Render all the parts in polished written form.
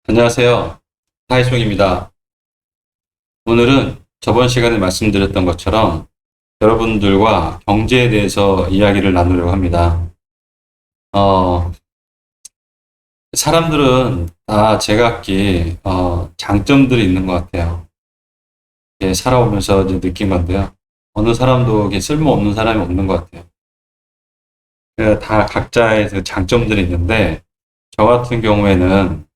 안녕하세요. 타이송입니다. 오늘은 저번 시간에 말씀드렸던 것처럼 여러분들과 경제에 대해서 이야기를 나누려고 합니다. 어, 사람들은 다 제각기 장점들이 있는 것 같아요. 이렇게 살아오면서 이제 느낀 건데요. 어느 사람도 이렇게 쓸모없는 사람이 없는 것 같아요. 다 각자의 그 장점들이 있는데 저 같은 경우에는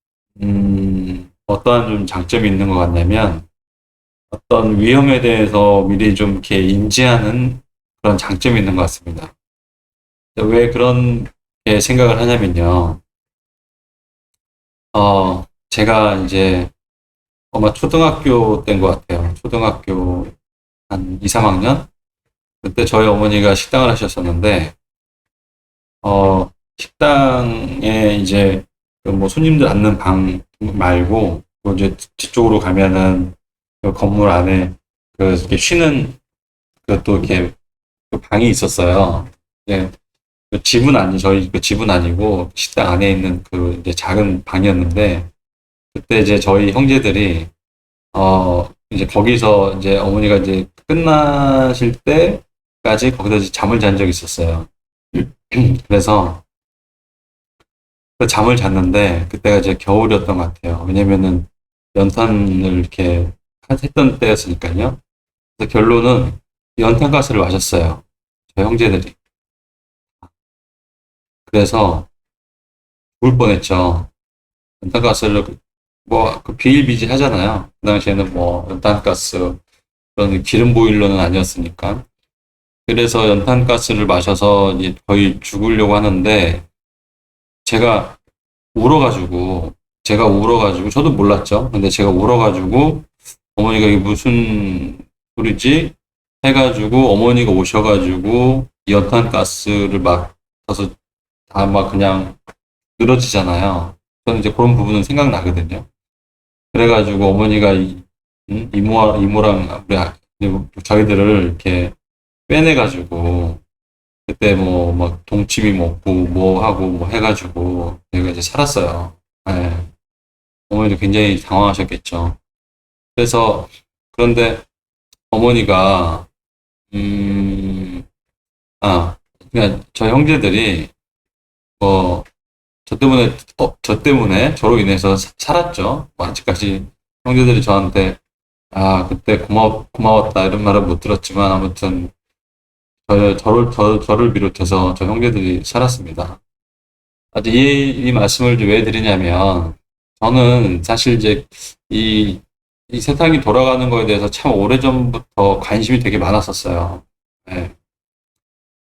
어떠한 좀 장점이 있는 것 같냐면 어떤 위험에 대해서 미리 좀 이렇게 인지하는 그런 장점이 있는 것 같습니다. 왜 그런 게 생각을 하냐면요. 제가 이제 아마 초등학교 때인 것 같아요. 초등학교 한 2, 3학년? 그때 저희 어머니가 식당을 하셨었는데, 식당에 이제 그뭐 손님들 앉는 방 말고, 그 이제 뒤쪽으로 가면은 그 건물 안에 그 이렇게 쉬는 그또 이렇게 그 방이 있었어요. 예, 그 집은 저희 그 집은 아니고 식당 안에 있는 그 이제 작은 방이었는데 그때 이제 저희 형제들이 이제 거기서 이제 어머니가 이제 끝나실 때까지 거기서 이제 잠을 잔 적이 있었어요. 그래서 그 잠을 잤는데 그때가 이제 겨울이었던 것 같아요. 왜냐면은 연탄을 이렇게 했던 때였으니까요. 그래서 결론은 연탄가스를 마셨어요. 저희 형제들이. 그래서 죽을 뻔했죠. 연탄가스를 뭐 그 비일비재 하잖아요. 그 당시에는 뭐 연탄가스 그런 기름 보일러는 아니었으니까. 그래서 연탄가스를 마셔서 이제 거의 죽으려고 하는데 제가 울어가지고 저도 몰랐죠. 근데 제가 울어가지고 어머니가 이게 무슨 소리지 해가지고 어머니가 오셔가지고 연탄가스를 막 타서 다 막 그냥 늘어지잖아요. 저는 이제 그런 부분은 생각나거든요. 그래가지고 어머니가 이모랑 저희들을 이렇게 빼내가지고 그때 뭐 막 동치미 먹고 뭐 하고 뭐 해가지고 저희가 이제 살았어요. 예. 어머니도 굉장히 당황하셨겠죠. 그래서 그런데 어머니가 음, 그러니까 저 형제들이 뭐 저 때문에 저로 인해서 살았죠. 뭐 아직까지 형제들이 저한테 그때 고마웠다 이런 말은 못 들었지만 아무튼 저를 비롯해서 저 형제들이 살았습니다. 이 말씀을 왜 드리냐면 저는 사실 이제 이, 이 세상이 돌아가는 거에 대해서 참 오래전부터 관심이 되게 많았었어요. 네.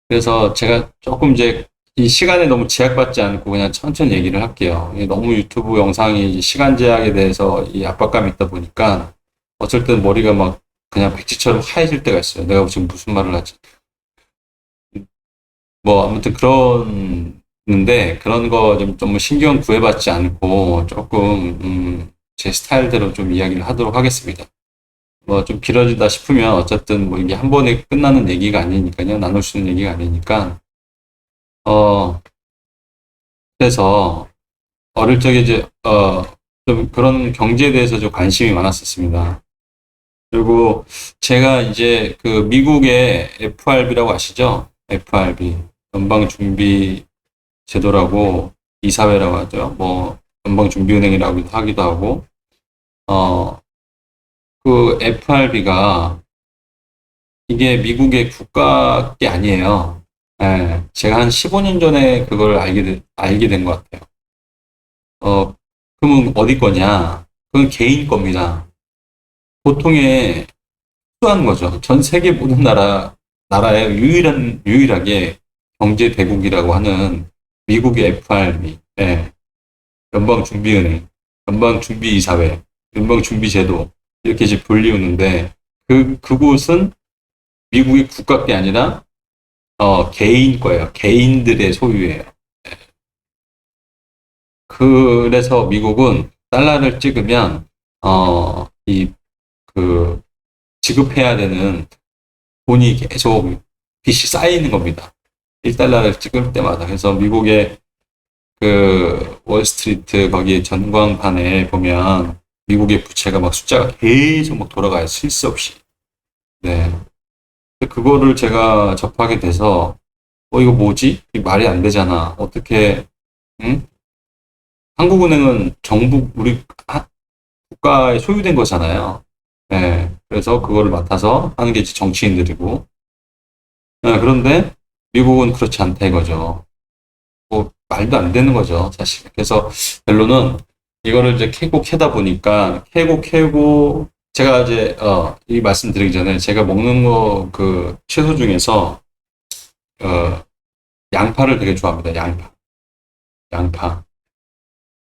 그래서 제가 조금 이제 이 시간에 너무 제약받지 않고 그냥 천천히 얘기를 할게요. 이게 너무 유튜브 영상이 시간 제약에 대해서 이 압박감이 있다 보니까 어쩔 땐 머리가 막 그냥 백지처럼 하얘질 때가 있어요. 내가 지금 무슨 말을 하지? 뭐 아무튼 그런데 그런 거 좀 신경 구애받지 않고 조금 제 스타일대로 좀 이야기를 하도록 하겠습니다. 뭐 좀 길어지다 싶으면 어쨌든 뭐 이게 한 번에 끝나는 얘기가 아니니까요. 나눌 수 있는 얘기가 아니니까 어 그래서 어릴 적에 이제 좀 그런 경제에 대해서 좀 관심이 많았었습니다. 그리고 제가 이제 그 미국의 FRB라고 아시죠? FRB 연방준비 제도라고 이사회라고 하죠. 뭐 연방준비은행이라고 하기도 하고 어 그 FRB가 이게 미국의 국가 게 아니에요. 예, 제가 한 15년 전에 그걸 알게 된 것 같아요. 그러면 어디 거냐? 그건 개인 겁니다. 보통의 수한 거죠. 전 세계 모든 나라에 유일하게 경제 대국이라고 하는 미국의 FRB, 예, 연방준비은행, 연방준비이사회, 연방준비제도, 이렇게 이제 불리우는데, 그곳은 미국의 국가 게 아니라, 개인 거예요. 개인들의 소유예요. 그래서 미국은 달러를 찍으면, 그, 지급해야 되는 돈이 계속 빚이 쌓이는 겁니다. 1달러를 찍을 때마다. 그래서 미국의 그 월스트리트 거기 전광판에 보면 미국의 부채가 막 숫자가 계속 막 돌아가요. 쉴 새 없이. 네. 그거를 제가 접하게 돼서 이거 뭐지? 이 말이 안 되잖아. 어떻게 응? 한국은행은 정부 우리 국가에 소유된 거잖아요. 네. 그래서 그거를 맡아서 하는 게 이제 정치인들이고. 네, 그런데 미국은 그렇지 않다 이거죠. 뭐 말도 안 되는 거죠, 사실. 그래서 결론은 이거를 이제 캐고 캐다 보니까 캐고 제가 이제 이 말씀드리기 전에 제가 먹는 거 그 채소 중에서 어 양파를 되게 좋아합니다. 양파.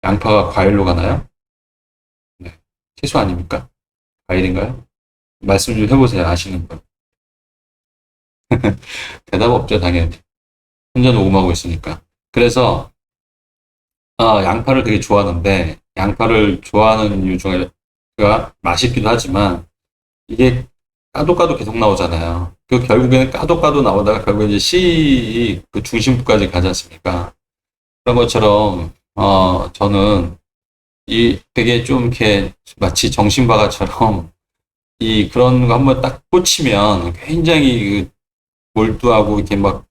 양파가 과일로 가나요? 네. 채소 아닙니까? 과일인가요? 말씀 좀 해보세요. 아시는 분. 대답 없죠, 당연히. 혼자 녹음하고 있으니까. 그래서 양파를 되게 좋아하는데 양파를 좋아하는 이유 중에가 맛있기도 하지만 이게 까도 계속 나오잖아요. 그 결국에는 까도 나오다가 결국에 이제 씨 그 중심부까지 가지 않습니까? 그런 것처럼 저는 이 되게 좀 이렇게 마치 정신바가처럼 이 그런 거 한번 딱 꽂히면 굉장히 그 몰두하고 이렇게 막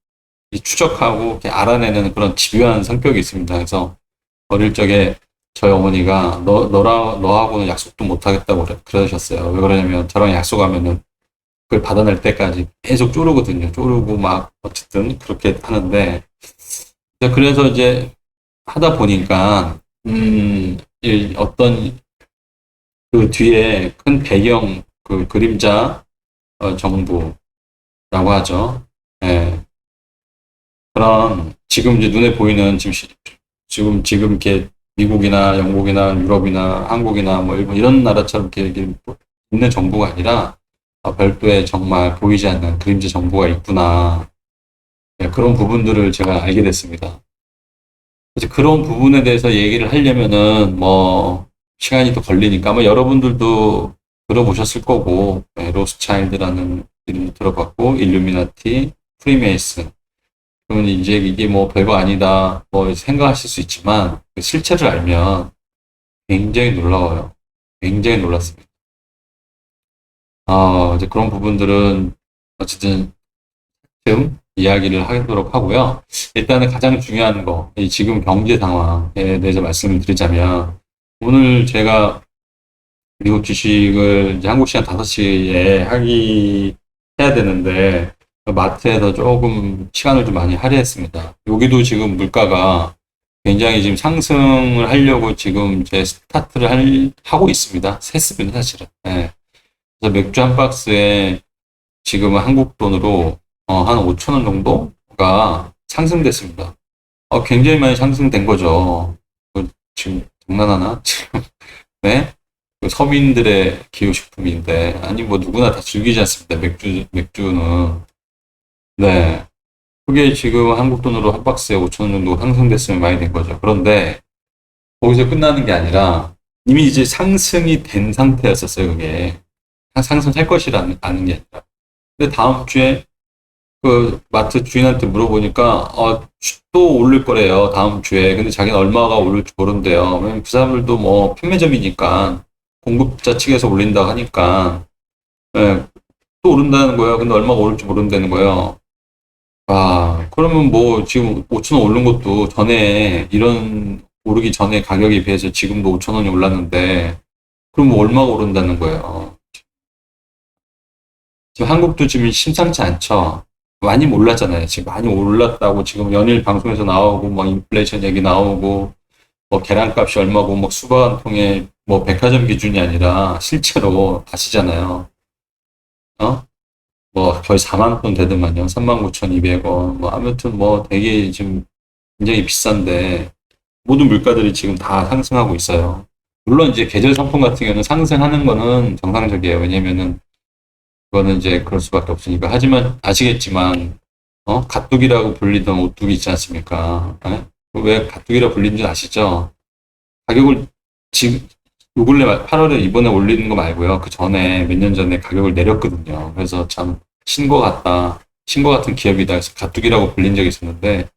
추적하고 이렇게 알아내는 그런 집요한 성격이 있습니다. 그래서 어릴 적에 저희 어머니가 너하고는 약속도 못 하겠다고 그러셨어요. 왜 그러냐면 저랑 약속하면은 그걸 받아낼 때까지 계속 쪼르거든요. 쪼르고 막 어쨌든 그렇게 하는데 그래서 이제 하다 보니까 이 어떤 그 뒤에 큰 배경 그 그림자 정부라고 하죠. 예. 그런 지금 이제 눈에 보이는 지금 이렇게 미국이나 영국이나 유럽이나 한국이나 뭐 일본 이런 나라처럼 이렇게 있는 정부가 아니라 별도의 정말 보이지 않는 그림자 정부가 있구나. 네, 그런 부분들을 제가 알게 됐습니다. 그래서 그런 부분에 대해서 얘기를 하려면은 뭐 시간이 또 걸리니까 아마 여러분들도 들어보셨을 거고 네, 로스차일드라는 이름 들어봤고 일루미나티, 프리메이슨 그러면 이제 이게 뭐 별거 아니다 뭐 생각하실 수 있지만 그 실체를 알면 굉장히 놀라워요. 굉장히 놀랐습니다. 이제 그런 부분들은 어쨌든 좀 이야기를 하도록 하고요. 일단은 가장 중요한 거, 이 지금 경제 상황에 대해서 말씀을 드리자면 오늘 제가 미국 주식을 이제 한국 시간 5시에 해야 되는데 마트에서 조금 시간을 좀 많이 할애했습니다. 여기도 지금 물가가 굉장히 지금 상승을 하려고 지금 이제 스타트를 하고 있습니다. 샜습니다, 사실은. 예. 그래서 맥주 한 박스에 지금 한국 돈으로 한 5천 원 정도가 상승됐습니다. 굉장히 많이 상승된 거죠. 지금 장난하나? 지금 네? 그 서민들의 기호식품인데 아니 뭐 누구나 다 즐기지 않습니다. 맥주는 네. 그게 지금 한국 돈으로 한 박스에 5천 원 정도 상승됐으면 많이 된 거죠. 그런데 거기서 끝나는 게 아니라 이미 이제 상승이 된 상태였었어요. 그게 상승할 것이라는 아는 게 아니라. 근데 다음 주에 그 마트 주인한테 물어보니까 또 오를 거래요. 다음 주에. 근데 자기는 얼마가 오를지 모른대요. 왜냐면 그 사람들도 뭐 판매점이니까 공급자 측에서 올린다 하니까 예, 또 오른다는 거예요. 근데 얼마가 오를지 모른다는 거예요. 그러면 뭐 지금 5천 원 오른 것도 전에 이런 오르기 전에 가격에 비해서 지금도 5천 원이 올랐는데 그럼 뭐 얼마가 오른다는 거예요. 지금 한국도 지금 심상치 않죠. 많이 올랐잖아요. 지금 많이 올랐다고 지금 연일 방송에서 나오고 뭐 인플레이션 얘기 나오고 뭐 계란값이 얼마고 뭐 수박 한 통에 뭐 백화점 기준이 아니라 실제로 아시잖아요. 어? 뭐 거의 4만 돈 되더만요. 39,200원. 뭐 아무튼 뭐 되게 지금 굉장히 비싼데 모든 물가들이 지금 다 상승하고 있어요. 물론 이제 계절 상품 같은 경우는 상승하는 거는 정상적이에요. 왜냐면은 그거는 이제 그럴 수밖에 없으니까. 하지만 아시겠지만 가뚝이라고 불리던 오뚝이 있지 않습니까? 예? 왜 가뚝이라고 불리는지 아시죠? 가격을 지금 요 근래 8월에 이번에 올리는 거 말고요. 그 전에 몇 년 전에 가격을 내렸거든요. 그래서 참 신고 같은 기업이다 해서 가뚝이라고 불린 적이 있었는데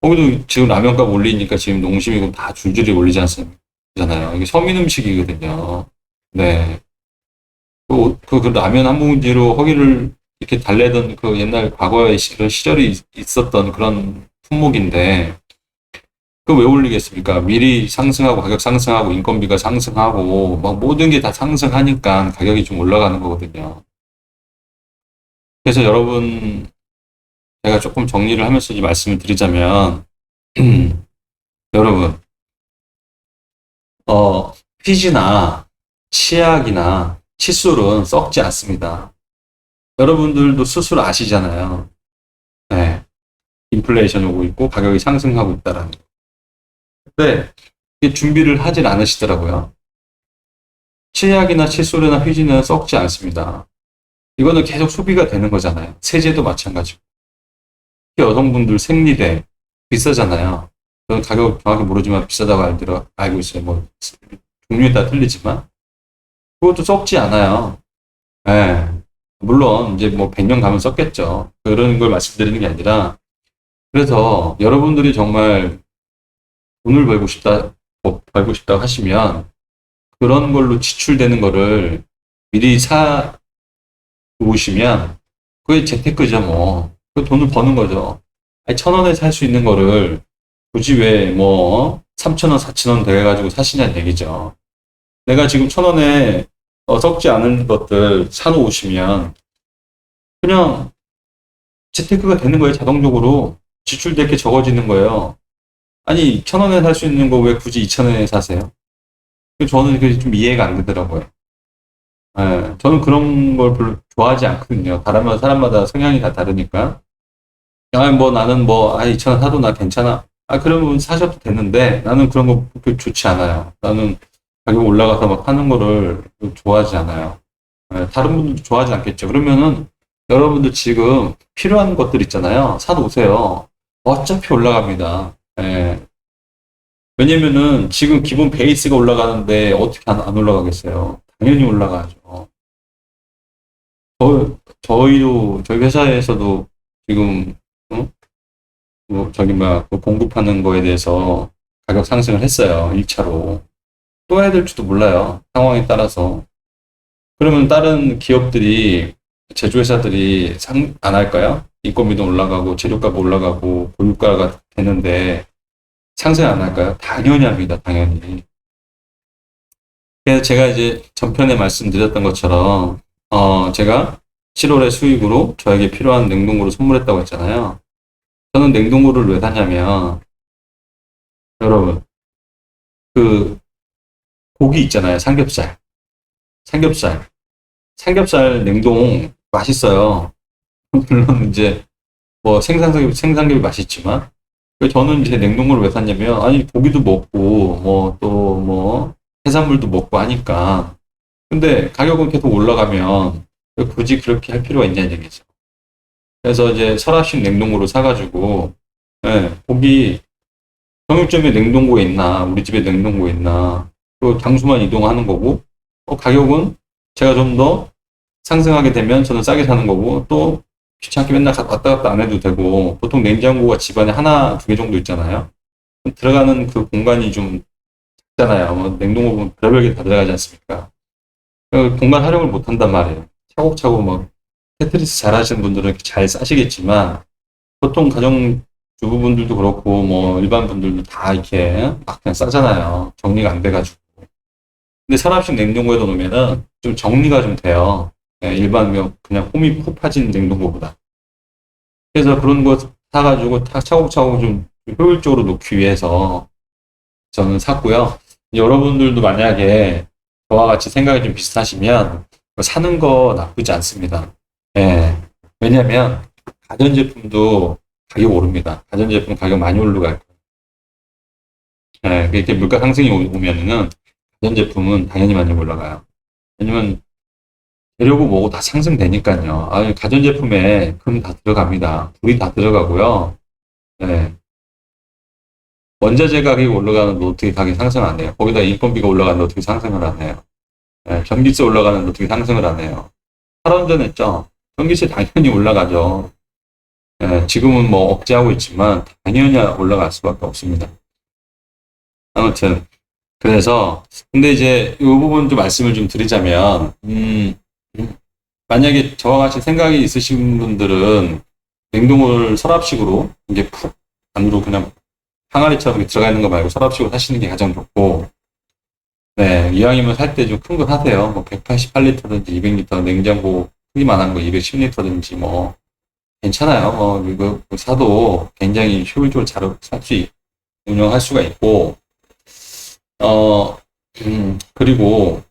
거기도 지금 라면값 올리니까 지금 농심이고 다 줄줄이 올리지 않잖아요. 이게 서민 음식이거든요. 네. 그 라면 한 봉지로 허기를 이렇게 달래던 그 옛날 과거의 그런 시절이 있었던 그런 품목인데, 그 왜 올리겠습니까? 미리 상승하고 가격 상승하고 인건비가 상승하고 막 모든 게 다 상승하니까 가격이 좀 올라가는 거거든요. 그래서 여러분, 제가 조금 정리를 하면서 이 말씀을 드리자면, 여러분, 휘지나 치약이나 칫솔은 썩지 않습니다. 여러분들도 스스로 아시잖아요. 네. 인플레이션이 오고 있고 가격이 상승하고 있다라는 거. 근데 이게 준비를 하진 않으시더라고요. 치약이나 칫솔이나 휴지는 썩지 않습니다. 이거는 계속 소비가 되는 거잖아요. 세제도 마찬가지고. 특히 여성분들 생리대 비싸잖아요. 저는 가격 정확히 모르지만 비싸다고 알고 있어요. 뭐 종류에 따라 틀리지만 그것도 썩지 않아요. 예. 물론 이제 뭐 100년 가면 썩겠죠. 그런 걸 말씀드리는 게 아니라, 그래서 여러분들이 정말 돈을 벌고 싶다 하시면 그런 걸로 지출되는 거를 미리 사 놓으시면 그게 재테크죠, 뭐. 그 돈을 버는 거죠. 아니, 1,000원에 살 수 있는 거를 굳이 왜 뭐 3,000원, 4,000원 돼가지고 사시냐는 얘기죠. 내가 지금 1,000원에 썩지 않은 것들 사놓으시면 그냥 재테크가 되는 거예요, 자동적으로. 지출될 게 적어지는 거예요. 아니, 1,000원에 살 수 있는 거 왜 굳이 2,000원에 사세요? 저는 그게 좀 이해가 안 되더라고요. 예, 저는 그런 걸 별로 좋아하지 않거든요. 사람마다 성향이 다 다르니까. 아, 뭐 나는 뭐, 2,000원 사도 나 괜찮아. 그러면 사셔도 되는데 나는 그런 거 그렇게 좋지 않아요. 나는 가격 올라가서 막 하는 거를 좋아하지 않아요. 예, 다른 분들도 좋아하지 않겠죠. 그러면은 여러분들 지금 필요한 것들 있잖아요. 사놓으세요. 어차피 올라갑니다. 예. 왜냐면은 지금 기본 베이스가 올라가는데 어떻게 안 올라가겠어요? 당연히 올라가죠. 저희 회사에서도 지금, 어? 뭐 저기 막 공급하는 거에 대해서 가격 상승을 했어요. 1차로. 또 해야 될지도 몰라요. 상황에 따라서. 그러면 다른 기업들이, 제조회사들이 안 할까요? 인건비도 올라가고, 재료값 올라가고, 고유가가 되는데, 상승 안 할까요? 당연히 합니다, 당연히. 그래서 제가 이제 전편에 말씀드렸던 것처럼, 제가 7월에 수익으로 저에게 필요한 냉동고를 선물했다고 했잖아요. 저는 냉동고를 왜 샀냐면, 여러분, 그, 고기 있잖아요, 삼겹살. 삼겹살. 삼겹살 냉동 맛있어요. 물론 이제 뭐 생산ገብ이 맛있지만, 저는 이제 냉동고를 왜 샀냐면, 아니 고기도 먹고 뭐 또 뭐 해산물도 먹고 하니까. 근데 가격은 계속 올라가면 굳이 그렇게 할 필요가 있냐는 얘기죠. 그래서 이제 설화식 냉동고를 사가지고, 예, 고기 정육점에 냉동고에 있나 우리 집에 냉동고에 있나 그 장수만 이동하는 거고, 가격은 제가 좀 더 상승하게 되면 저는 싸게 사는 거고, 또 귀찮게 맨날 왔다 갔다 안 해도 되고. 보통 냉장고가 집안에 하나, 두 개 정도 있잖아요. 들어가는 그 공간이 좀 작잖아요. 뭐 냉동고 보면 별별 게 다 들어가지 않습니까? 그 공간 활용을 못 한단 말이에요. 차곡차곡 막 테트리스 잘 하시는 분들은 이렇게 잘 싸시겠지만, 보통 가정 주부분들도 그렇고 뭐 일반 분들도 다 이렇게 막 그냥 싸잖아요. 정리가 안 돼가지고. 근데 서랍식 냉동고에 넣으면은 좀 정리가 좀 돼요. 예, 일반 그냥 홈이 파진 냉동고보다. 그래서 그런 거 사가지고 다 차곡차곡 좀 효율적으로 놓기 위해서 저는 샀고요. 여러분들도 만약에 저와 같이 생각이 좀 비슷하시면 사는 거 나쁘지 않습니다. 예. 왜냐면 가전제품도 가격 오릅니다. 가전제품 가격 많이 오르갈 거예요. 예, 이렇게 물가 상승이 오면은 가전제품은 당연히 많이 올라가요. 왜냐면 재료고 뭐고 다 상승되니까요. 가전제품에 금 다 들어갑니다. 불이 다 들어가고요. 네. 원자재 가격이 올라가는데 어떻게 가격이 상승 안 해요? 거기다 인건비가 올라가는데 어떻게 상승을 안 해요? 네. 전기세 올라가는데 어떻게 상승을 안 해요? 할아버지는 했죠. 전기세 당연히 올라가죠. 지금은 뭐 억제하고 있지만 당연히 올라갈 수밖에 없습니다. 아무튼 그래서 근데 이제 이 부분 좀 말씀을 좀 드리자면 만약에 저와 같이 생각이 있으신 분들은 냉동을 서랍식으로 이게 푹 안으로 그냥 항아리처럼 들어가 있는 거 말고 서랍식으로 사시는 게 가장 좋고, 네, 이왕이면 살 때 좀 큰 거 사세요. 뭐 188리터든지 200리터 냉장고 크기만한 거 210리터든지 뭐 괜찮아요. 뭐 이거 사도 굉장히 효율적으로 잘 살 수 운영할 수가 있고, 어, 그리고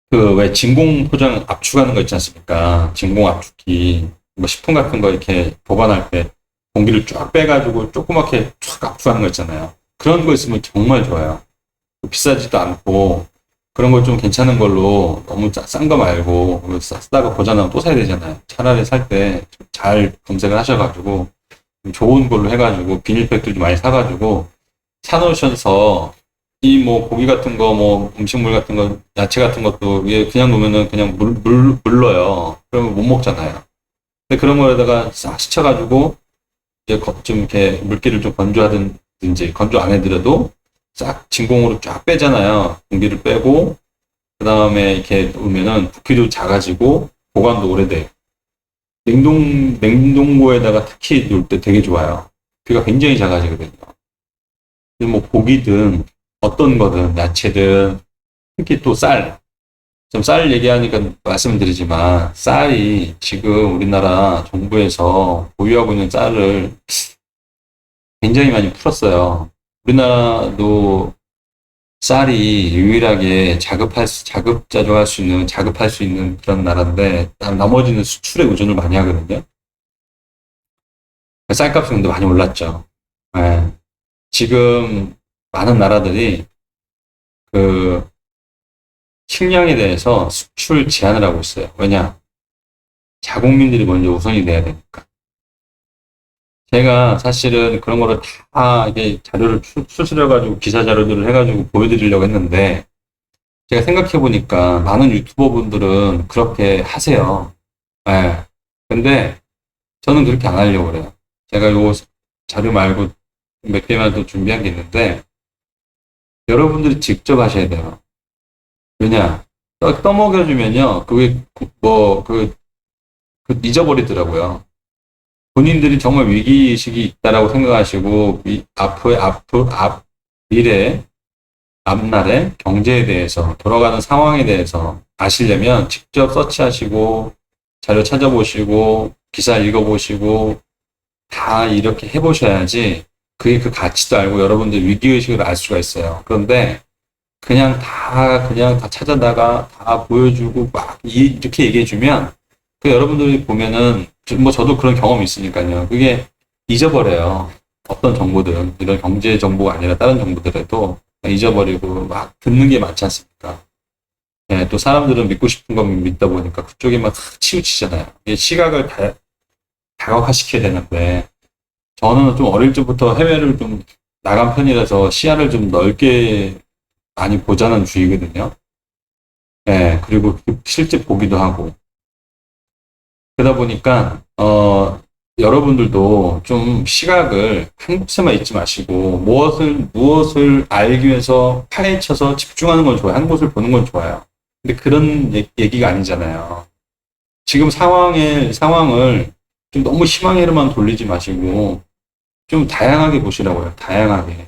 그 왜 진공 포장 압축하는 거 있지 않습니까? 진공 압축기 뭐 식품 같은 거 이렇게 보관할 때 공기를 쫙 빼가지고 조그맣게 쫙 압축하는 거 있잖아요. 그런 거 있으면 정말 좋아요. 비싸지도 않고 그런 거 좀 괜찮은 걸로 너무 싼 거 말고 쓰다가 고장나면 또 사야 되잖아요. 차라리 살 때 잘 검색을 하셔가지고 좋은 걸로 해가지고 비닐팩도 좀 많이 사가지고 사놓으셔서 이 뭐 고기 같은 거 뭐 음식물 같은 거 야채 같은 것도 이게 그냥 놓으면은 그냥 물러요. 그러면 못 먹잖아요. 근데 그런 거에다가 싹 씻혀가지고 이제 좀 이렇게 물기를 좀 건조하든지 건조 안 해드려도 싹 진공으로 쫙 빼잖아요. 공기를 빼고 그 다음에 이렇게 놓으면은 부피도 작아지고 보관도 오래돼. 냉동고에다가 특히 놓을 때 되게 좋아요. 부피가 굉장히 작아지거든요. 뭐 고기든 어떤 거든 야채든 특히 또 쌀. 좀 쌀 얘기하니까 말씀드리지만 쌀이 지금 우리나라 정부에서 보유하고 있는 쌀을 굉장히 많이 풀었어요. 우리나라도 쌀이 유일하게 자급자족할 수 있는, 자급할 수 있는 그런 나라인데, 나머지는 수출에 의존을 많이 하거든요. 쌀값이 근데 많이 올랐죠. 예. 지금 많은 나라들이 그 식량에 대해서 수출 제한을 하고 있어요. 왜냐? 자국민들이 먼저 우선이 돼야 되니까. 제가 사실은 그런 거를 다 이게 자료를 수술해가지고 기사 자료들을 해가지고 보여드리려고 했는데, 제가 생각해보니까 많은 유튜버 분들은 그렇게 하세요. 예. 근데 저는 그렇게 안 하려고 그래요. 제가 요 자료 말고 몇 개만 더 준비한 게 있는데, 여러분들이 직접 하셔야 돼요. 왜냐? 떠먹여주면요. 그게 뭐, 잊어버리더라고요. 본인들이 정말 위기의식이 있다라고 생각하시고, 미래, 앞날의 경제에 대해서, 돌아가는 상황에 대해서 아시려면 직접 서치하시고, 자료 찾아보시고, 기사 읽어보시고, 다 이렇게 해보셔야지, 그게 그 가치도 알고 여러분들 위기의식을 알 수가 있어요. 그런데, 그냥 다 찾아다가 다 보여주고, 막, 이렇게 얘기해주면, 그 여러분들이 보면은, 뭐 저도 그런 경험이 있으니까요. 그게 잊어버려요. 어떤 정보들은, 이런 경제 정보가 아니라 다른 정보들에도 잊어버리고 막 듣는 게 많지 않습니까? 예, 또 사람들은 믿고 싶은 거 믿다 보니까 그쪽에만 치우치잖아요. 이게 시각을 다각화시켜야 되는데, 저는 좀 어릴 적부터 해외를 좀 나간 편이라서 시야를 좀 넓게 많이 보자는 주의거든요. 예, 그리고 실제 보기도 하고. 그러다 보니까, 여러분들도 좀 시각을 한 곳에만 있지 마시고, 무엇을 알기 위해서 파헤쳐서 집중하는 건 좋아요. 한 곳을 보는 건 좋아요. 근데 그런 얘기가 아니잖아요. 지금 상황을 좀 너무 희망으로만 돌리지 마시고, 좀 다양하게 보시라고요. 다양하게.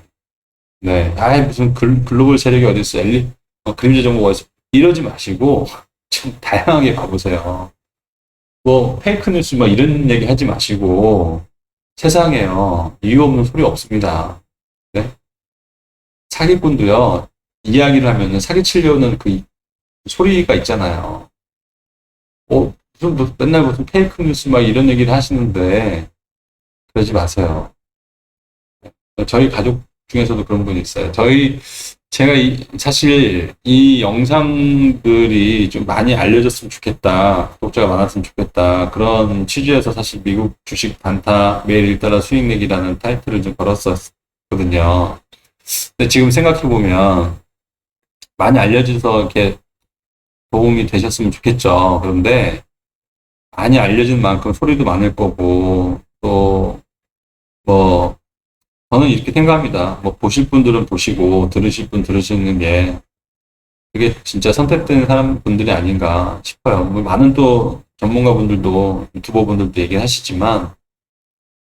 네. 아예 무슨 글로벌 세력이 어디 있어. 그림자 정보가 어디 있어. 이러지 마시고, 좀 다양하게 봐보세요. 뭐, 페이크 뉴스 막 이런 얘기 하지 마시고, 세상에요. 이유 없는 소리 없습니다. 네? 사기꾼도요, 이야기를 하면은 사기치려는 그 소리가 있잖아요. 맨날 무슨 페이크 뉴스 막 이런 얘기를 하시는데, 그러지 마세요. 저희 가족 중에서도 그런 분이 있어요. 제가 사실 이 영상들이 좀 많이 알려졌으면 좋겠다. 구독자가 많았으면 좋겠다. 그런 취지에서 사실 미국 주식 단타 매일 1달러 수익 내기라는 타이틀을 좀 걸었었거든요. 근데 지금 생각해보면 많이 알려져서 이렇게 도움이 되셨으면 좋겠죠. 그런데 많이 알려진 만큼 소리도 많을 거고, 또, 뭐, 저는 이렇게 생각합니다. 뭐, 보실 분들은 보시고, 들으실 분 들으시는 게, 그게 진짜 선택된 사람분들이 아닌가 싶어요. 뭐 많은 또 전문가분들도, 유튜버분들도 얘기하시지만,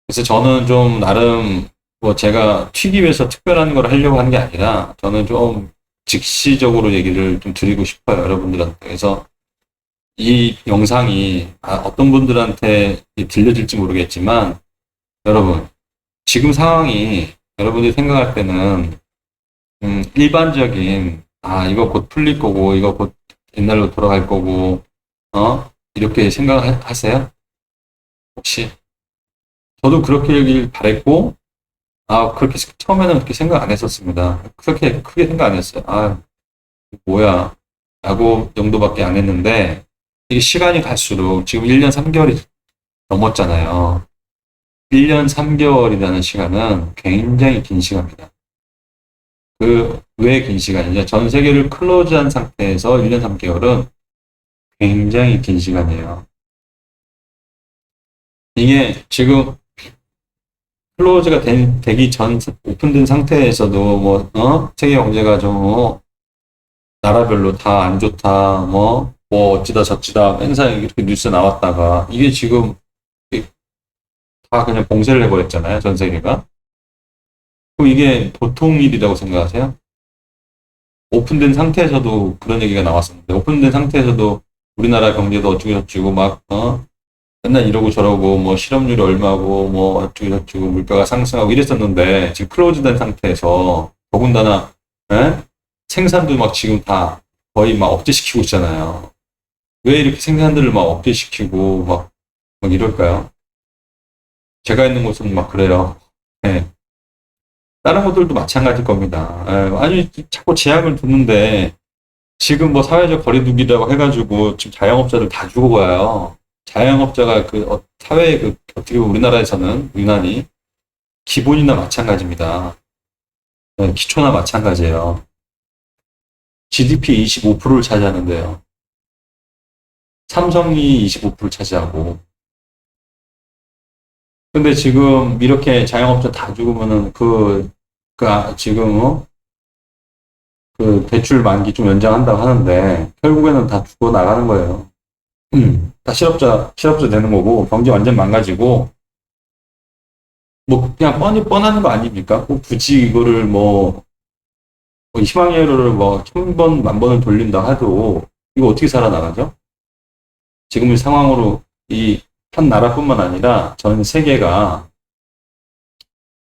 그래서 저는 좀 나름, 뭐 제가 튀기 위해서 특별한 걸 하려고 하는 게 아니라, 저는 좀 즉시적으로 얘기를 좀 드리고 싶어요, 여러분들한테. 그래서 이 영상이 어떤 분들한테 들려질지 모르겠지만, 여러분, 지금 상황이 여러분들이 생각할 때는 일반적인 이거 곧 풀릴 거고 이거 곧 옛날로 돌아갈 거고 이렇게 생각하세요? 혹시 저도 그렇게 바랬고 그렇게 처음에는 그렇게 생각 안 했었습니다. 그렇게 크게 생각 안 했어요. 뭐야 라고 정도밖에 안 했는데 이게 시간이 갈수록 지금 1년 3개월이 넘었잖아요. 1년 3개월이라는 시간은 굉장히 긴 시간입니다. 왜 긴 시간이냐? 전 세계를 클로즈한 상태에서 1년 3개월은 굉장히 긴 시간이에요. 이게 지금 클로즈가 되기 전, 오픈된 상태에서도 세계 경제가 좀, 나라별로 다 안 좋다, 뭐 어찌다 저찌다, 맨날 이렇게 뉴스 나왔다가, 이게 지금 다 그냥 봉쇄를 해버렸잖아요, 전 세계가. 그럼 이게 보통 일이라고 생각하세요? 오픈된 상태에서도 그런 얘기가 나왔었는데, 오픈된 상태에서도 우리나라 경제도 어쩌고저쩌고 맨날 이러고 저러고, 뭐 실업률이 얼마고, 뭐 어쩌고저쩌고 물가가 상승하고 이랬었는데, 지금 클로즈된 상태에서, 더군다나, 에? 생산도 막 지금 다 거의 막 억제시키고 있잖아요. 왜 이렇게 생산들을 막 억제시키고, 막 이럴까요? 제가 있는 곳은 막 그래요. 예. 다른 곳들도 마찬가지일 겁니다. 아니, 자꾸 제약을 두는데, 지금 뭐 사회적 거리두기라고 해가지고 지금 자영업자들 다 죽어가요. 자영업자가 사회의 어떻게 보면 우리나라에서는 유난히 기본이나 마찬가지입니다. 기초나 마찬가지예요. GDP의 25%를 차지하는데요. 삼성이 25%를 차지하고. 근데 지금 이렇게 자영업자 다 죽으면은 지금 대출 만기 좀 연장한다고 하는데 결국에는 다 죽어 나가는 거예요. 다 실업자 되는 거고, 경제 완전 망가지고, 뭐, 그냥 뻔하는 거 아닙니까? 꼭 굳이 이거를 희망회로를 뭐, 1000번, 10,000번을 돌린다 해도, 이거 어떻게 살아나가죠? 지금 상황으로 한 나라뿐만 아니라 전 세계가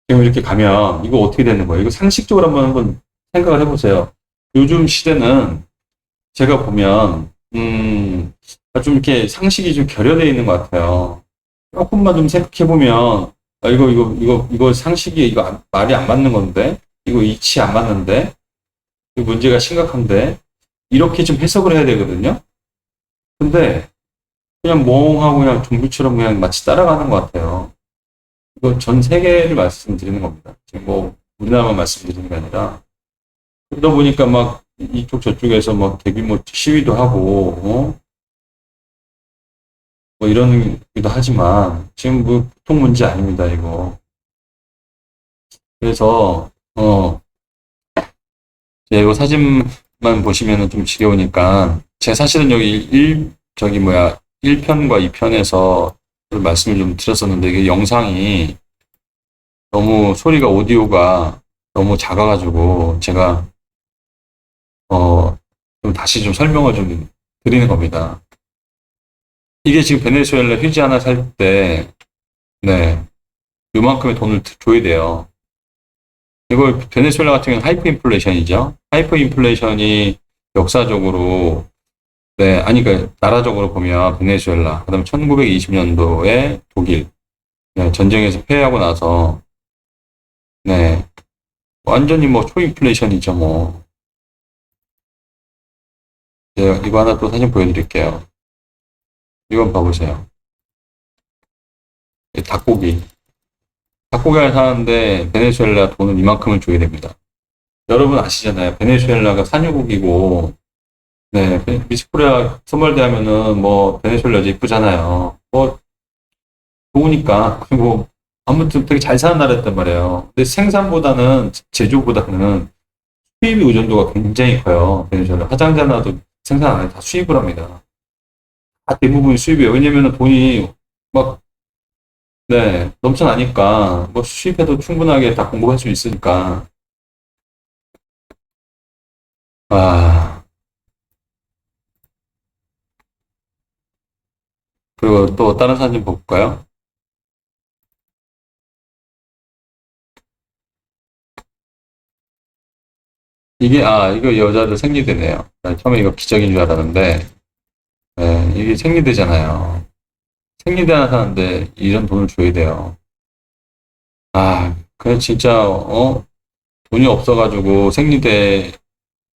지금 이렇게 가면, 이거 어떻게 되는 거예요? 이거 상식적으로 한번 생각을 해보세요. 요즘 시대는 제가 보면, 좀 이렇게 상식이 좀 결여되어 있는 것 같아요. 조금만 좀 생각해보면, 이거 상식이, 말이 안 맞는 건데, 이거 이치 안 맞는데, 이 문제가 심각한데, 이렇게 좀 해석을 해야 되거든요? 근데, 그냥 멍하고 그냥 종교처럼 그냥 마치 따라가는 것 같아요. 이거 전 세계를 말씀드리는 겁니다. 지금 뭐, 우리나라만 말씀드리는 게 아니라, 그러다 보니까 막, 이쪽 저쪽에서 막 대규모 시위도 하고, 뭐 이러기도 하지만, 지금 뭐 보통 문제 아닙니다, 이거. 그래서, 이거 사진만 보시면은 좀 지겨우니까, 제가 사실은 여기 저기 뭐야, 1편과 2편에서 말씀을 좀 드렸었는데, 이게 영상이 너무 오디오가 너무 작아가지고, 제가, 좀 다시 좀 설명을 좀 드리는 겁니다. 이게 지금 베네수엘라 휴지 하나 살 때, 네, 요만큼의 돈을 줘야 돼요. 이거 베네수엘라 같은 경우는 하이퍼 인플레이션이죠. 하이퍼 인플레이션이 역사적으로 네, 아니 그 나라적으로 보면 베네수엘라, 그다음에 1920년도에 독일 네, 전쟁에서 패하고 나서 네, 완전히 뭐 초인플레이션이죠, 뭐. 네, 이거 하나 또 사진 보여드릴게요. 이건 봐보세요. 닭고기. 닭고기를 사는데 베네수엘라 돈은 이만큼을 줘야 됩니다. 여러분 아시잖아요. 베네수엘라가 산유국이고 네, 미스코리아 선발대하면은 뭐 베네수엘라 여자 이쁘잖아요. 뭐 좋으니까 그리고 아무튼 되게 잘 사는 나라였단 말이에요. 근데 생산보다는 제조보다는 수입의 의존도가 굉장히 커요. 베네수엘라 화장지 하나도 생산 안 해, 다 수입을 합니다. 다 대부분 수입이에요. 왜냐면은 돈이 막 네, 넘쳐나니까 뭐 수입해도 충분하게 다 공급할 수 있으니까. 아, 그리고 또 다른 사진 볼까요? 이거 여자들 생리대네요. 나 처음에 이거 기적인 줄 알았는데, 네, 이게 생리대잖아요. 생리대 하나 사는데 이런 돈을 줘야 돼요. 그래, 진짜, 돈이 없어가지고, 생리대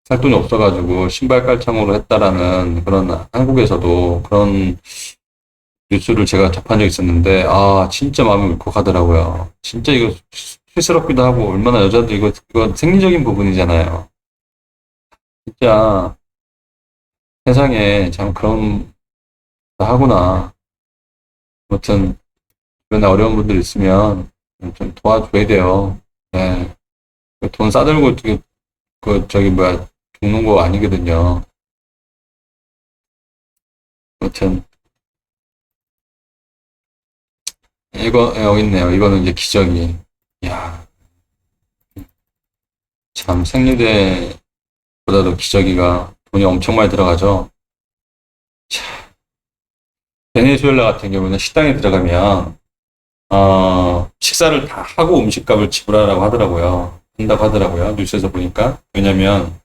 살 돈이 없어가지고, 신발 깔창으로 했다라는 그런, 한국에서도 그런 뉴스를 제가 접한 적이 있었는데, 진짜 마음이 울컥하더라고요. 진짜 이거 실스럽기도 하고, 얼마나 여자들 이거 생리적인 부분이잖아요. 진짜 세상에 참 그런 거 하구나. 아무튼 주변에 어려운 분들 있으면 좀 도와줘야 돼요. 네. 돈 싸들고 저기 뭐야 죽는 거 아니거든요. 아무튼 이거 여기 있네요. 이거는 이제 기저귀. 야, 참 생리대보다도 기저귀가 돈이 엄청 많이 들어가죠. 베네수엘라 같은 경우는 식당에 들어가면 식사를 다 하고 음식값을 지불하라고 하더라고요. 한다고 하더라고요. 뉴스에서 보니까. 왜냐면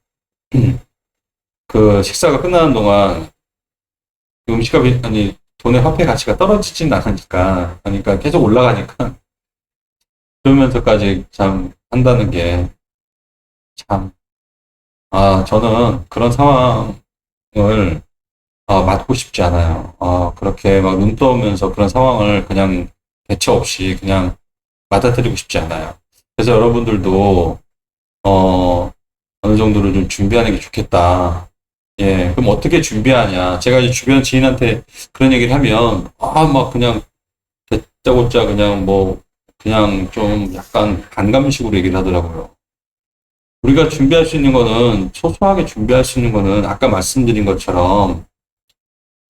그 식사가 끝나는 동안 그 음식값이 아니 돈의 화폐 가치가 떨어지진 않으니까 그러니까 계속 올라가니까 그러면서까지 참 한다는 게 참 저는 그런 상황을 맞고 싶지 않아요. 그렇게 막 눈 떠오면서 그런 상황을 그냥 대처 없이 그냥 맞아들이고 싶지 않아요. 그래서 여러분들도 어느 정도를 좀 준비하는 게 좋겠다. 예, 그럼 어떻게 준비하냐? 제가 이제 주변 지인한테 그런 얘기를 하면, 막 그냥, 다짜고짜 그냥 뭐, 그냥 좀 약간 반감식으로 얘기를 하더라고요. 우리가 준비할 수 있는 거는, 소소하게 준비할 수 있는 거는, 아까 말씀드린 것처럼,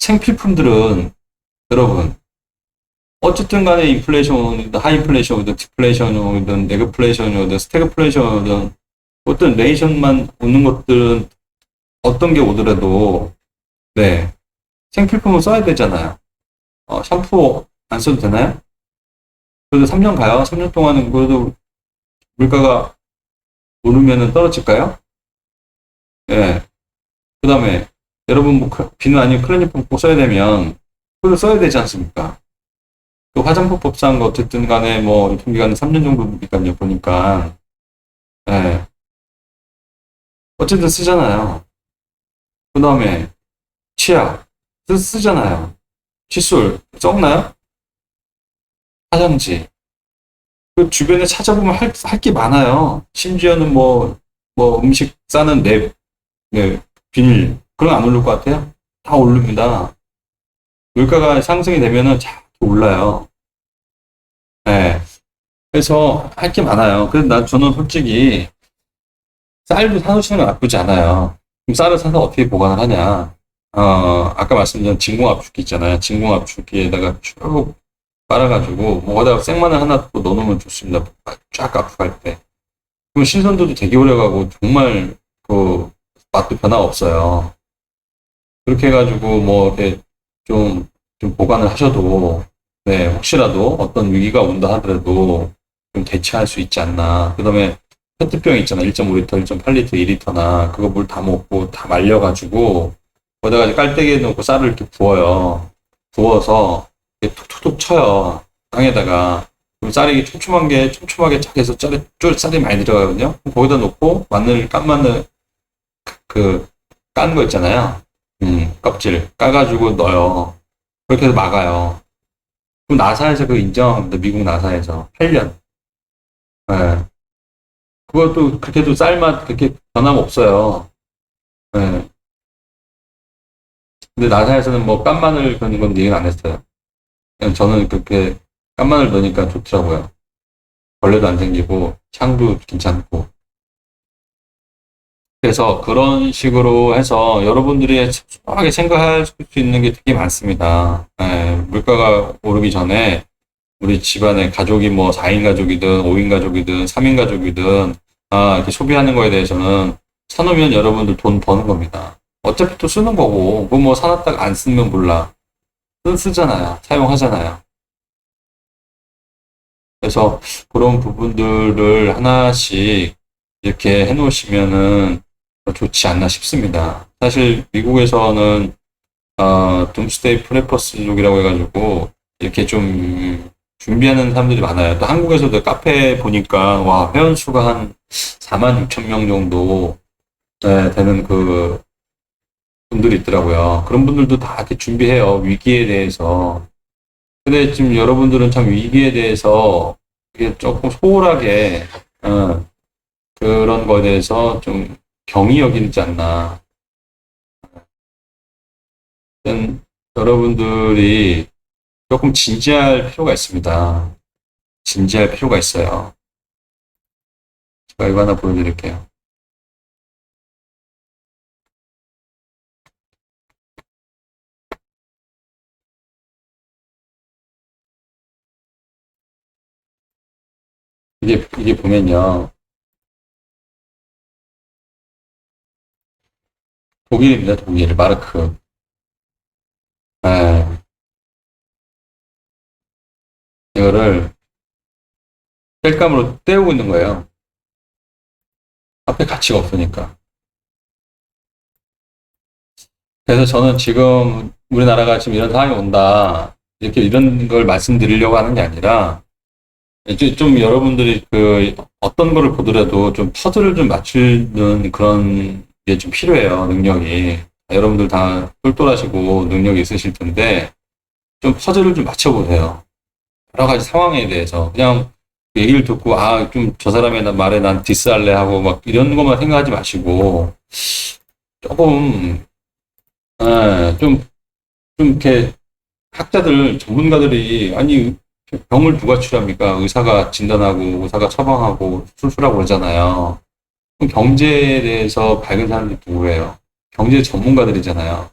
생필품들은, 여러분, 어쨌든 간에 인플레이션 오든, 하이인플레이션 오든, 디플레이션 오든, 에그플레이션 오든, 스태그플레이션 오든, 어떤 레이션만 오는 것들은 어떤 게 오더라도, 네, 생필품을 써야 되잖아요. 샴푸 안 써도 되나요? 그래도 3년 가요? 3년 동안은 그래도 물가가 오르면은 떨어질까요? 예. 그 다음에, 여러분, 뭐, 비누 아니면 클렌징폼 꼭 써야 되면, 그걸 써야 되지 않습니까? 그 화장품법상 어쨌든 간에 뭐, 유통기간은 3년 정도니까요, 보니까. 예. 어쨌든 쓰잖아요. 그 다음에, 치약, 쓰잖아요. 칫솔, 썩나요? 화장지. 그 주변에 찾아보면 할 게 많아요. 심지어는 뭐 음식 싸는 네, 비닐. 그런 거 안 오를 것 같아요? 다 오릅니다. 물가가 상승이 되면은 자꾸 올라요. 네. 그래서 할 게 많아요. 그래서 저는 솔직히 쌀도 사놓으시는 건 나쁘지 않아요. 그럼 쌀을 사서 어떻게 보관을 하냐. 아까 말씀드린 진공압축기 있잖아요. 진공압축기에다가 쭉 빨아가지고, 뭐, 거기다가 생마늘 하나 또 넣어놓으면 좋습니다. 쫙 압축할 때. 그럼 신선도도 되게 오래 가고, 정말, 그, 맛도 변화가 없어요. 그렇게 해가지고, 뭐, 이렇게 좀 보관을 하셔도, 네, 혹시라도 어떤 위기가 온다 하더라도 좀 대처할 수 있지 않나. 그 다음에 페트병 있잖아. 1.5리터, 1.8리터, 2리터나, 그거 물 다 먹고 다 말려가지고, 거기다가 이제 깔때기에 넣고 쌀을 이렇게 부어요. 부어서, 이렇게 툭툭툭 쳐요. 땅에다가. 그럼 쌀이 촘촘하게 쫙 해서 쌀이 많이 들어가거든요. 그럼 거기다 놓고, 깐 마늘, 그, 깐 거 있잖아요. 껍질. 까가지고 넣어요. 그렇게 해서 막아요. 그럼 나사에서 그거 인정합니다. 미국 나사에서. 8년. 예. 그것도, 그렇게 해도 쌀맛 그렇게 변함 없어요. 예. 근데 나사에서는 뭐 깐마늘 그런 건 얘기는 안 했어요. 그냥 저는 그렇게 깐마늘 넣으니까 좋더라고요. 벌레도 안 생기고 향도 괜찮고. 그래서 그런 식으로 해서 여러분들이 소소하게 생각할 수 있는 게 되게 많습니다. 예, 물가가 오르기 전에 우리 집안에 가족이 뭐 4인 가족이든 5인 가족이든 3인 가족이든 이렇게 소비하는 거에 대해서는 사놓으면 여러분들 돈 버는 겁니다. 어차피 또 쓰는 거고, 그거 뭐 사놨다가 안 쓰면 몰라. 쓰잖아요. 사용하잖아요. 그래서 그런 부분들을 하나씩 이렇게 해놓으시면은 좋지 않나 싶습니다. 사실 미국에서는 둠스데이 프레퍼스족이라고 해가지고 이렇게 좀 준비하는 사람들이 많아요. 또 한국에서도 카페 보니까 와 회원 수가 한 4만 6천 명 정도 되는 그 분들이 있더라고요. 그런 분들도 다 이렇게 준비해요. 위기에 대해서. 근데 지금 여러분들은 참 위기에 대해서 이게 조금 소홀하게 그런 거에 대해서 좀 경이 여기지 않나. 여러분들이 조금 진지할 필요가 있습니다. 진지할 필요가 있어요. 제가 이거 하나 보여드릴게요. 이게 보면요. 독일입니다, 독일. 마르크. 예, 이거를 땔감으로 떼우고 있는 거예요. 앞에 가치가 없으니까. 그래서 저는 지금 우리나라가 지금 이런 상황이 온다. 이렇게 이런 걸 말씀드리려고 하는 게 아니라, 이제 좀 여러분들이 그 어떤 거를 보더라도 좀 퍼즐을 좀 맞추는 그런 게 좀 필요해요, 능력이. 여러분들 다 똘똘하시고 능력이 있으실 텐데, 좀 퍼즐을 좀 맞춰보세요. 여러 가지 상황에 대해서. 그냥 얘기를 듣고, 좀 저 사람의 말에 난 디스할래 하고 막 이런 것만 생각하지 마시고, 조금, 좀, 좀 이렇게 학자들, 전문가들이, 아니, 병을 누가 치료합니까? 의사가 진단하고, 의사가 처방하고, 수술하고 그러잖아요. 그럼 경제에 대해서 밝은 사람들이 누구예요? 경제 전문가들이잖아요.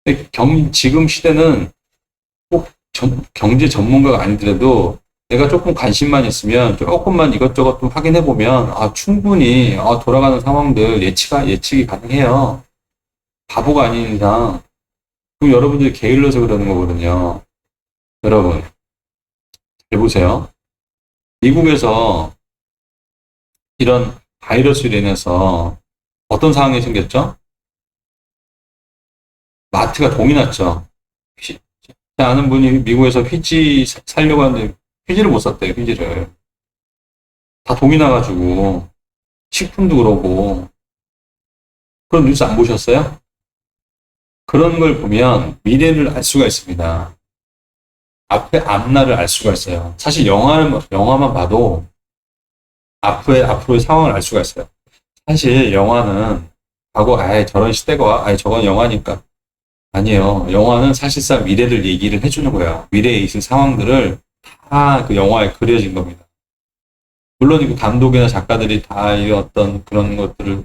근데 지금 시대는 꼭 경제 전문가가 아니더라도 내가 조금 관심만 있으면 조금만 이것저것 좀 확인해 보면 충분히 돌아가는 상황들 예측이 가능해요. 바보가 아닌 이상. 그럼 여러분들이 게을러서 그러는 거거든요. 여러분, 잘 보세요. 미국에서 이런 바이러스로 인해서 어떤 상황이 생겼죠? 마트가 동이 났죠. 제가 아는 분이 미국에서 휴지 살려고 하는데 휴지를 못 샀대요, 휴지를. 다 동이 나가지고, 식품도 그러고, 그런 뉴스 안 보셨어요? 그런 걸 보면 미래를 알 수가 있습니다. 앞날을 알 수가 있어요. 사실 영화만 봐도 앞으로의 상황을 알 수가 있어요. 사실 영화는 과거, 저런 시대가 와, 저건 영화니까. 아니에요. 영화는 사실상 미래를 얘기를 해주는 거야. 미래에 있을 상황들을 다 그 영화에 그려진 겁니다. 물론 그 감독이나 작가들이 다 이 어떤 그런 것들을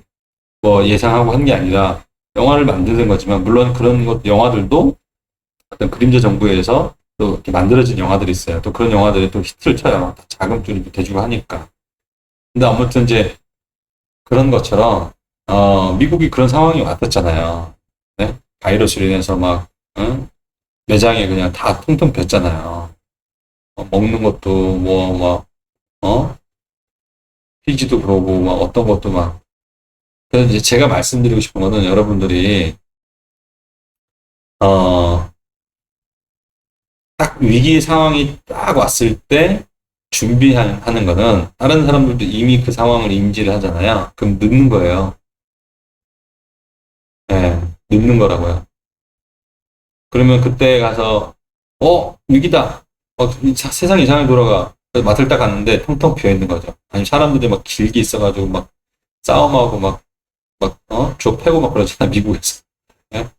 뭐 예상하고 한 게 아니라 영화를 만드는 거지만, 물론 그런 영화들도 어떤 그림자 정부에서 또 이렇게 만들어진 영화들이 있어요. 또 그런 영화들이 또 히트를 쳐요. 자금줄이 대주고 하니까. 근데 아무튼 이제 그런 것처럼 미국이 그런 상황이 왔었잖아요. 네? 바이러스로 인해서 막 응? 매장에 그냥 다 텅텅 폈잖아요. 먹는 것도 뭐 피지도 그러고 막 어떤 것도 막. 그래서 이제 제가 말씀드리고 싶은 거는 여러분들이 어, 딱 위기 상황이 딱 왔을 때 준비하는 거는 다른 사람들도 이미 그 상황을 인지를 하잖아요. 그럼 늦는 거예요. 예, 늦는 거라고요. 그러면 그때 가서 위기다. 세상 이상하게 돌아가. 그래서 마트를 딱 갔는데 텅텅 비어 있는 거죠. 아니 사람들이 막 길게 있어가지고 막 싸움하고 막 줘 패고 막 그러잖아 미국에서. 예?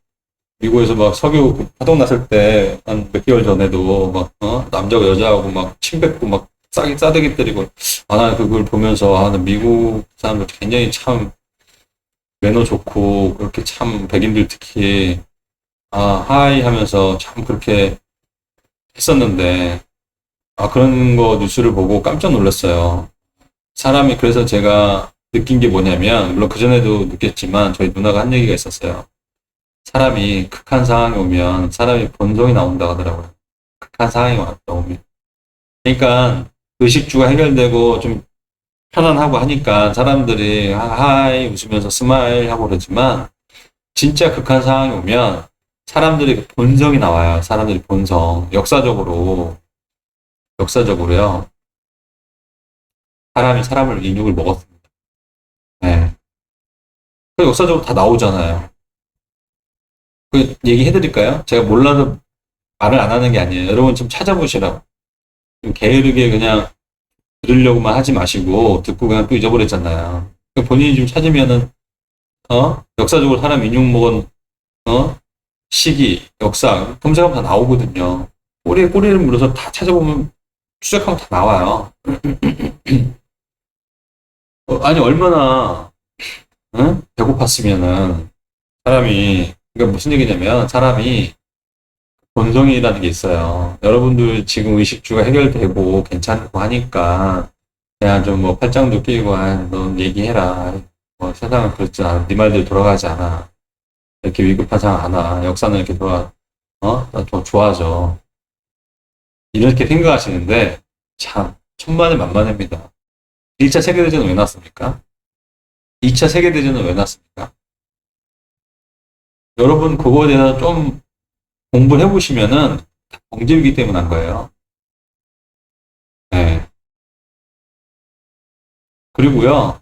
미국에서 막 석유 그 파동 났을 때 한 몇 개월 전에도 막 남자고 여자하고 막 침 뱉고 막 싸대기 때리고 나는 그걸 보면서 나 미국 사람들 굉장히 참 매너 좋고 그렇게 참 백인들 특히 하이 하면서 참 그렇게 했었는데 그런 거 뉴스를 보고 깜짝 놀랐어요. 사람이 그래서 제가 느낀 게 뭐냐면 물론 그전에도 느꼈지만 저희 누나가 한 얘기가 있었어요. 사람이 극한 상황이 오면 사람이 본성이 나온다 하더라고요. 극한 상황이 오면. 그러니까 의식주가 해결되고 좀 편안하고 하니까 사람들이 하이 웃으면서 스마일 하고 그러지만 진짜 극한 상황이 오면 사람들이 본성이 나와요. 사람들이 본성. 역사적으로요. 사람이 사람을 인육을 먹었습니다. 네. 그 역사적으로 다 나오잖아요. 그 얘기해드릴까요? 제가 몰라서 말을 안 하는 게 아니에요. 여러분 좀 찾아보시라고. 좀 게으르게 그냥 들으려고만 하지 마시고 듣고 그냥 또 잊어버렸잖아요. 본인이 좀 찾으면은 역사적으로 사람 인육 먹은 시기, 역사 검색하면 다 나오거든요. 꼬리에 꼬리를 물어서 다 찾아보면 추적하면 다 나와요. 아니 얼마나 배고팠으면은 사람이 그러니까 무슨 얘기냐면 사람이 본성이라는 게 있어요. 여러분들 지금 의식주가 해결되고 괜찮고 하니까 그냥 좀 뭐 팔짱도 끼고 넌 얘기해라. 뭐 세상은 그렇지 않아. 네 말대로 돌아가지 않아. 이렇게 위급한 상황 안 와. 역사는 이렇게 더 좋아져. 이렇게 생각하시는데 참 천만에 만만합니다. 1차 세계대전은 왜 났습니까? 2차 세계대전은 왜 났습니까? 여러분 그거에 대해서 좀 공부를 해보시면은 경제위기 때문에 한 거예요. 네. 그리고요,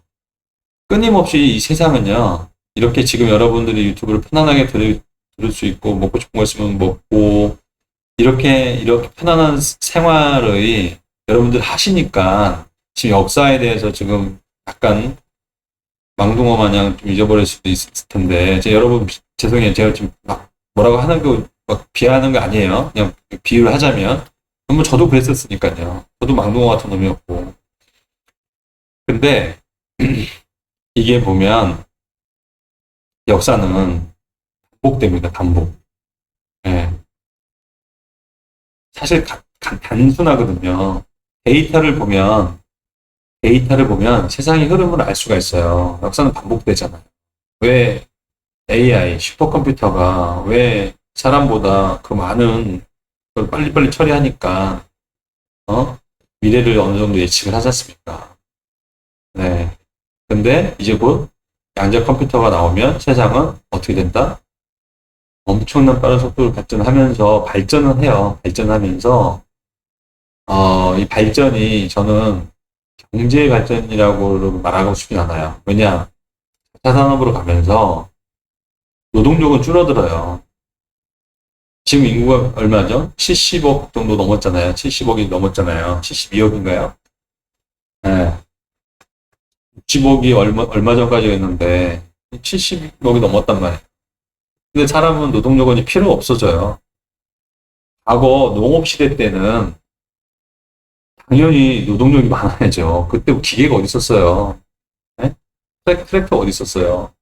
끊임없이 이 세상은요, 이렇게 지금 여러분들이 유튜브를 편안하게 들을 수 있고, 먹고 싶은 거 있으면 먹고, 이렇게 편안한 생활의 여러분들 하시니까, 지금 역사에 대해서 지금 약간 망둥어 마냥 좀 잊어버릴 수도 있을 텐데, 여러분, 죄송해요. 제가 지금 막 뭐라고 하는 거, 막 비하하는 거 아니에요. 그냥 비유를 하자면. 뭐 저도 그랬었으니까요. 저도 망둥어 같은 놈이었고. 근데, 이게 보면, 역사는 반복됩니다, 반복. 예. 사실 단순하거든요. 데이터를 보면, 세상의 흐름을 알 수가 있어요. 역사는 반복되잖아요. 왜 AI, 슈퍼컴퓨터가 왜 사람보다 그 많은 걸 빨리빨리 처리하니까, 미래를 어느 정도 예측을 하지 않습니까? 네. 근데 이제 곧 양자 컴퓨터가 나오면 세상은 어떻게 된다? 엄청난 빠른 속도로 발전을 해요. 발전하면서, 이 발전이 저는 경제 발전이라고 말하고 싶진 않아요. 왜냐, 4차 산업으로 가면서 노동력은 줄어들어요. 지금 인구가 얼마죠? 70억 정도 넘었잖아요. 70억이 넘었잖아요. 72억인가요? 네. 60억이 얼마 전까지였는데, 70억이 넘었단 말이에요. 근데 사람은 노동력이 필요 없어져요. 과거 농업시대 때는 당연히 노동력이 많아야죠. 그때 기계가 어디 있었어요? 네? 트랙터 어디 있었어요?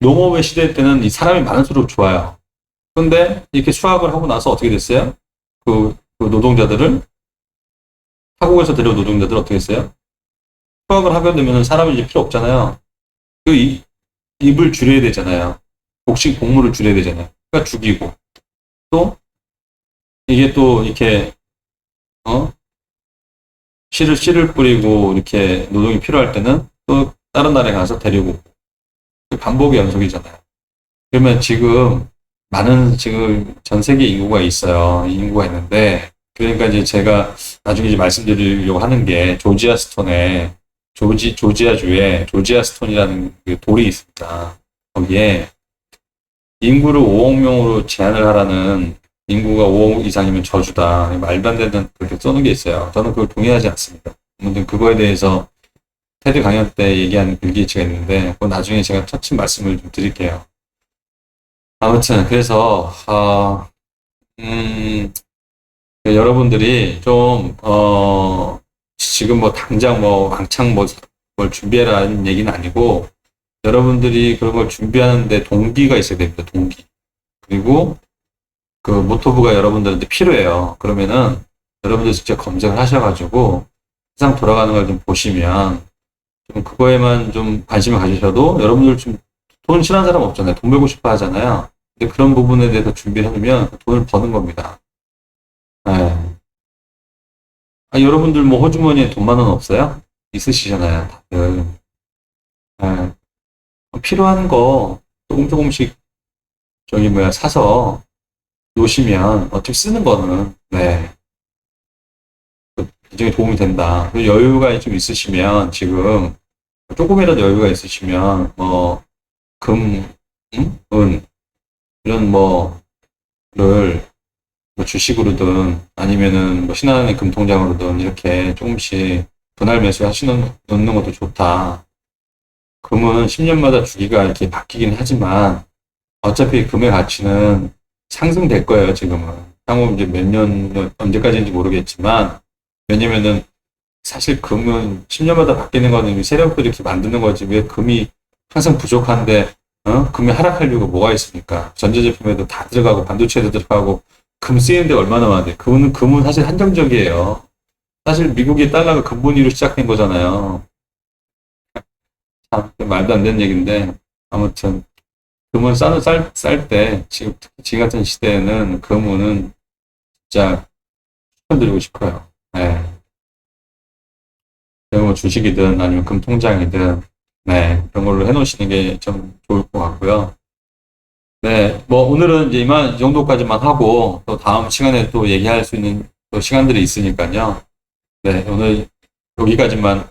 농업의 시대 때는 이 사람이 많을수록 좋아요. 근데 이렇게 수학을 하고 나서 어떻게 됐어요? 그 노동자들을 타국에서 데려온 노동자들 어떻게 했어요? 수학을 하게 되면 사람이 이제 필요 없잖아요. 입을 줄여야 되잖아요. 곡물을 줄여야 되잖아요. 그러니까 죽이고 또 이게 또 이렇게 어 씨를 뿌리고 이렇게 노동이 필요할 때는 또 다른 나라에 가서 데리고 오고. 반복의 연속이잖아요. 그러면 지금 전 세계 인구가 있어요. 인구가 있는데 그러니까 이제 제가 나중에 이제 말씀드리려고 하는 게 조지아주에 조지아 스톤이라는 그 돌이 있습니다. 거기에 인구를 5억 명으로 제한을 하라는 인구가 5억 이상이면 저주다. 말도 안 되는 그렇게 써놓은 게 있어요. 저는 그걸 동의하지 않습니다. 아무튼 그거에 대해서 테드 강연 때 얘기한 빌 게이츠가 있는데 그건 나중에 제가 차츰 말씀을 좀 드릴게요. 아무튼, 그래서, 음, 여러분들이 좀, 지금 뭐 당장 뭐 왕창 뭐 뭘 준비해라는 얘기는 아니고, 여러분들이 그런 걸 준비하는데 동기가 있어야 됩니다, 동기. 그리고 그 모토부가 여러분들한테 필요해요. 그러면은 여러분들 직접 검색을 하셔가지고 세상 돌아가는 걸 좀 보시면 좀 그거에만 좀 관심을 가지셔도 여러분들 좀 돈 싫어하는 사람 없잖아요. 돈 벌고 싶어 하잖아요. 근데 그런 부분에 대해서 준비를 해놓으면 돈을 버는 겁니다. 네. 여러분들 뭐 호주머니에 돈 10,000원 없어요? 있으시잖아요, 다들. 네. 필요한 거 조금 조금씩 저기 뭐야 사서 놓으시면 어차피 쓰는 거는 네 굉장히 도움이 된다. 여유가 좀 있으시면 지금 조금이라도 여유가 있으시면 뭐 금, 은 이런 뭐를 뭐 주식으로든 아니면은 뭐 신한은행 금통장으로든 이렇게 조금씩 분할 매수하시는 놓는 것도 좋다. 금은 10년마다 주기가 이렇게 바뀌긴 하지만 어차피 금의 가치는 상승될 거예요, 지금은. 향후 이제 몇 년, 언제까지인지 모르겠지만, 왜냐면은 사실 금은 10년마다 바뀌는 거는 세력들이 이렇게 만드는 거지. 왜 금이 항상 부족한데, 금이 하락할 이유가 뭐가 있습니까? 전자제품에도 다 들어가고, 반도체에도 들어가고, 금 쓰이는데 얼마나 많은데. 금은 사실 한정적이에요. 사실 미국의 달러가 근본위로 시작된 거잖아요. 참, 말도 안 되는 얘기인데, 아무튼. 금은 쌀 때, 지금 같은 시대에는 금은 진짜 추천드리고 싶어요. 네. 뭐 주식이든 아니면 금 통장이든, 네. 그런 걸로 해놓으시는 게 좀 좋을 것 같고요. 네. 뭐 오늘은 이제 이 정도까지만 하고, 또 다음 시간에 또 얘기할 수 있는 또 시간들이 있으니까요. 네. 오늘 여기까지만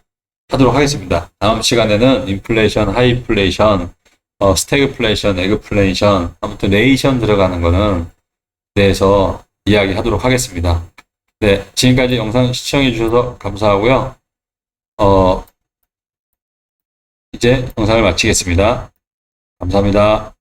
하도록 하겠습니다. 다음 시간에는 인플레이션, 하이플레이션, 스태그플레이션, 에그플레이션, 아무튼 레이션 들어가는 거는 대해서 이야기하도록 하겠습니다. 네, 지금까지 영상 시청해 주셔서 감사하고요. 어, 이제 영상을 마치겠습니다. 감사합니다.